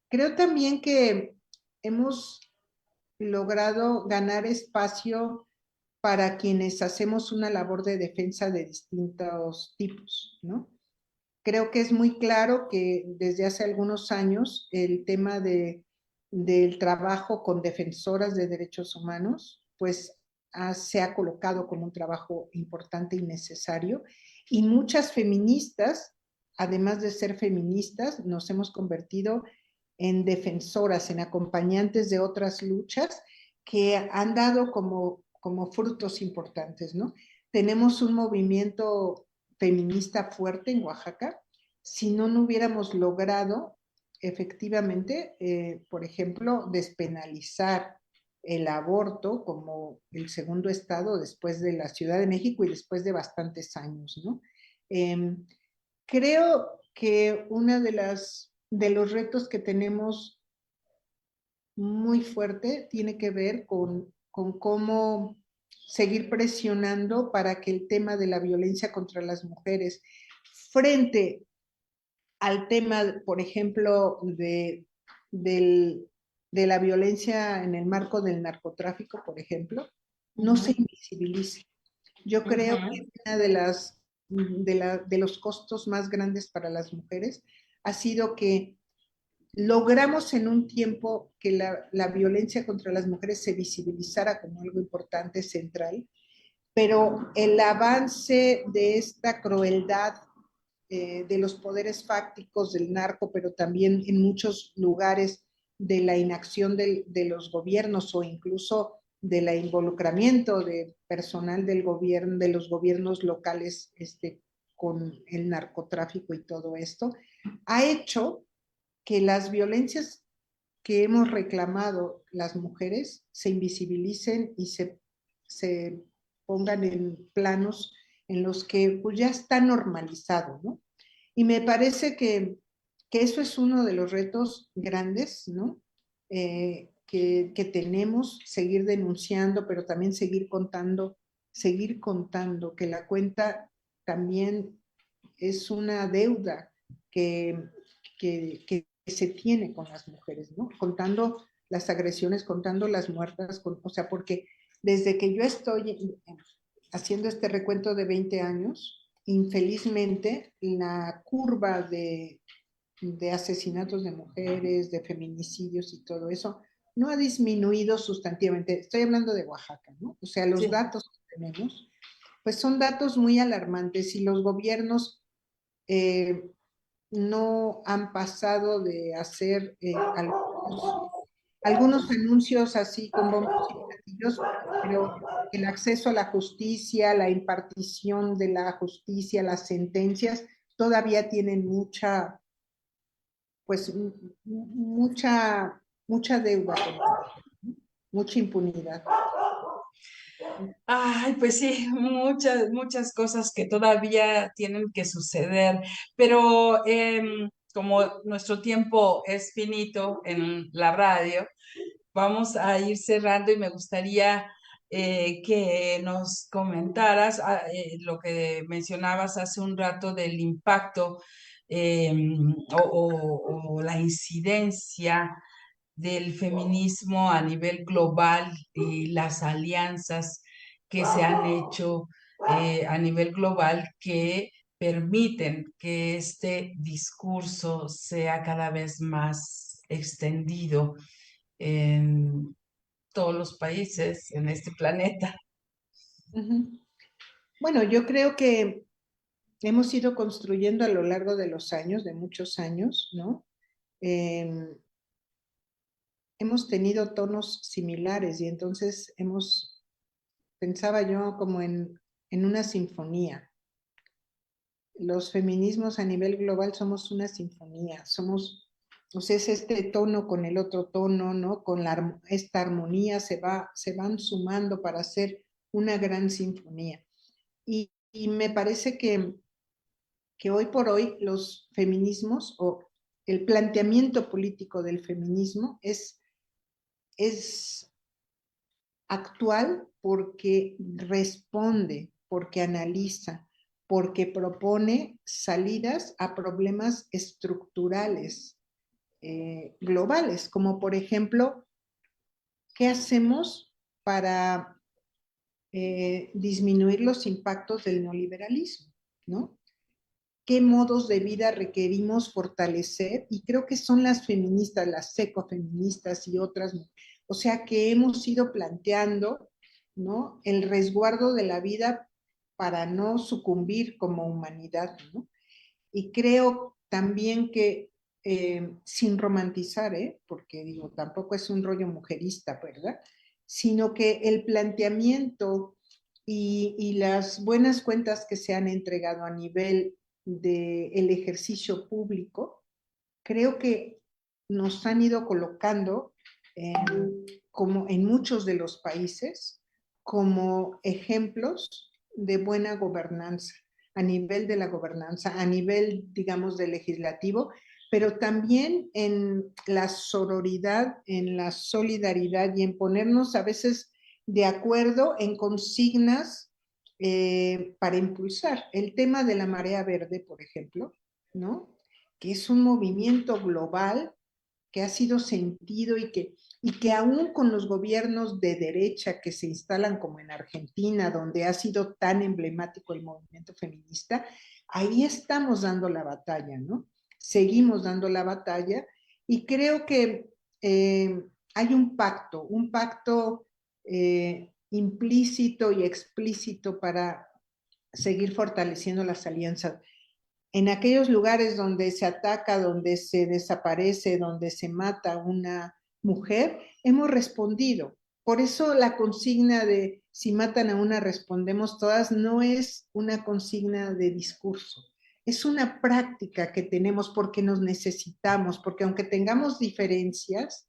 Creo también que hemos logrado ganar espacio para quienes hacemos una labor de defensa de distintos tipos, ¿no? Creo que es muy claro que desde hace algunos años el tema del trabajo con defensoras de derechos humanos, pues se ha colocado como un trabajo importante y necesario. Y muchas feministas, además de ser feministas, nos hemos convertido en defensoras, en acompañantes de otras luchas que han dado como frutos importantes, ¿no? Tenemos un movimiento feminista fuerte en Oaxaca, si no hubiéramos logrado efectivamente, por ejemplo, despenalizar el aborto como el segundo estado después de la Ciudad de México y después de bastantes años, ¿no? Eh, Creo que uno de los retos que tenemos muy fuerte tiene que ver con cómo seguir presionando para que el tema de la violencia contra las mujeres frente al tema, por ejemplo, del, de la violencia en el marco del narcotráfico, por ejemplo, no se invisibilice. Yo creo que una de los costos más grandes para las mujeres ha sido que logramos en un tiempo que la violencia contra las mujeres se visibilizara como algo importante, central, pero el avance de esta crueldad de los poderes fácticos del narco, pero también en muchos lugares de la inacción de los gobiernos o incluso del involucramiento de personal del gobierno, de los gobiernos locales con el narcotráfico y todo esto, ha hecho que las violencias que hemos reclamado las mujeres se invisibilicen y se pongan en planos en los que pues, ya está normalizado, ¿no? Y me parece que eso es uno de los retos grandes, ¿no? Que tenemos, seguir denunciando, pero también seguir contando que la cuenta también es una deuda que se tiene con las mujeres, ¿no? Contando las agresiones, contando las muertas, o sea, porque desde que yo estoy haciendo este recuento de 20 años, infelizmente la curva de asesinatos de mujeres, de feminicidios y todo eso, no ha disminuido sustantivamente. Estoy hablando de Oaxaca, ¿no? O sea, los Sí. datos que tenemos, pues son datos muy alarmantes y los gobiernos no han pasado de hacer algunos anuncios así con bombos y platillos, pero el acceso a la justicia, la impartición de la justicia, las sentencias, todavía tienen pues mucha deuda, mucha impunidad. Ay, pues sí, muchas cosas que todavía tienen que suceder, pero como nuestro tiempo es finito en la radio, vamos a ir cerrando y me gustaría que nos comentaras lo que mencionabas hace un rato del impacto o la incidencia del feminismo a nivel global y las alianzas que se han hecho a nivel global que permiten que este discurso sea cada vez más extendido en todos los países en este planeta. Bueno, yo creo que hemos ido construyendo a lo largo de los años, de muchos años, ¿no? Hemos tenido tonos similares y entonces pensaba yo como en una sinfonía. Los feminismos a nivel global somos una sinfonía, o sea, es este tono con el otro tono, ¿no? Con esta armonía se van sumando para hacer una gran sinfonía. Y me parece que hoy por hoy los feminismos o el planteamiento político del feminismo es actual porque responde, porque analiza, porque propone salidas a problemas estructurales globales, como por ejemplo, ¿qué hacemos para disminuir los impactos del neoliberalismo? ¿No? ¿Qué modos de vida requerimos fortalecer? Y creo que son las feministas, las ecofeministas y otras, o sea, que hemos ido planteando, ¿no? El resguardo de la vida para no sucumbir como humanidad, ¿no? Y creo también que, sin romantizar, porque digo, tampoco es un rollo mujerista, ¿verdad? Sino que el planteamiento y las buenas cuentas que se han entregado a nivel del ejercicio público, creo que nos han ido colocando como en muchos de los países como ejemplos de buena gobernanza, a nivel de la gobernanza, a nivel, digamos, del legislativo, pero también en la sororidad, en la solidaridad y en ponernos a veces de acuerdo en consignas para impulsar. El tema de la marea verde, por ejemplo, ¿no? Que es un movimiento global que ha sido sentido y que aún con los gobiernos de derecha que se instalan como en Argentina, donde ha sido tan emblemático el movimiento feminista, ahí estamos dando la batalla, ¿no? Seguimos dando la batalla y creo que hay un pacto implícito y explícito para seguir fortaleciendo las alianzas en aquellos lugares donde se ataca, donde se desaparece, donde se mata una mujer, hemos respondido, Por eso la consigna de si matan a una, respondemos todas, no es una consigna de discurso. Es una práctica que tenemos porque nos necesitamos, porque aunque tengamos diferencias,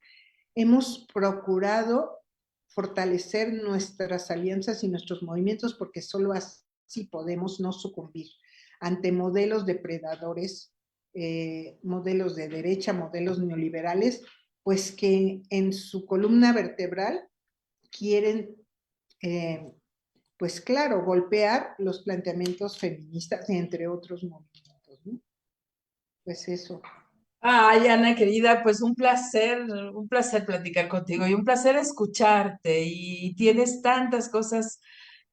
hemos procurado fortalecer nuestras alianzas y nuestros movimientos porque solo así podemos no sucumbir ante modelos depredadores, modelos de derecha, modelos neoliberales, pues que en su columna vertebral quieren, pues claro, golpear los planteamientos feministas, entre otros movimientos, ¿no? Pues eso. Ay, Ana querida, pues un placer platicar contigo y un placer escucharte. Y tienes tantas cosas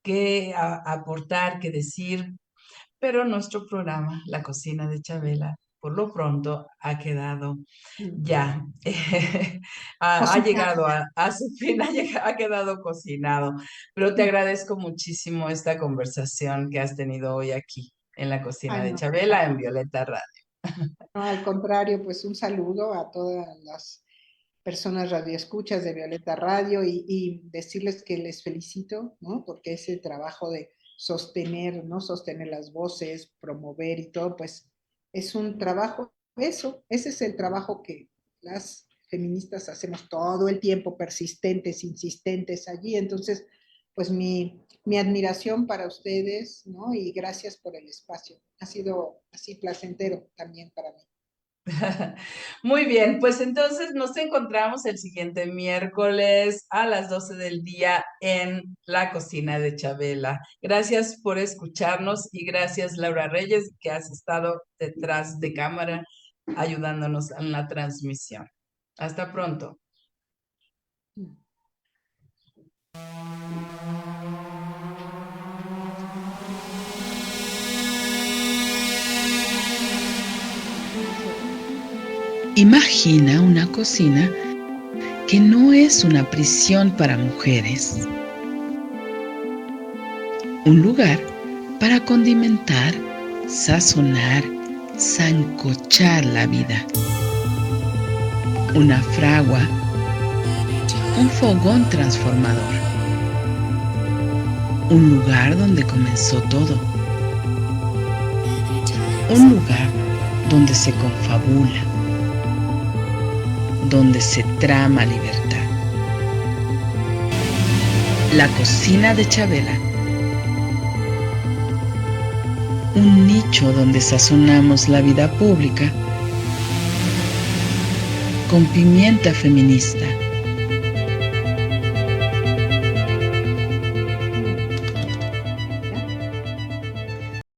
que aportar, que decir, pero nuestro programa, La Cocina de Chabela, por lo pronto ha quedado ya, ha llegado a su fin, ha quedado cocinado. Pero te agradezco muchísimo esta conversación que has tenido hoy aquí en La Cocina Ay, de no, Chabela en Violeta Radio. no, al contrario, pues un saludo a todas las personas radioescuchas de Violeta Radio y decirles que les felicito, ¿no? Porque ese trabajo de sostener, ¿no? Sostener las voces, promover y todo, pues es un trabajo, ese es el trabajo que las feministas hacemos todo el tiempo, persistentes, insistentes allí. Entonces, pues mi admiración para ustedes, ¿no? Y gracias por el espacio. Ha sido así placentero también para mí. Muy bien, pues entonces nos encontramos el siguiente miércoles a las 12 del día en La Cocina de Chabela. Gracias por escucharnos y gracias, Laura Reyes, que has estado detrás de cámara ayudándonos en la transmisión. Hasta pronto. Imagina una cocina que no es una prisión para mujeres. Un lugar para condimentar, sazonar, sancochar la vida. Una fragua, un fogón transformador. Un lugar donde comenzó todo. Un lugar donde se confabula, donde se trama libertad. La Cocina de Chabela. Un nicho donde sazonamos la vida pública con pimienta feminista.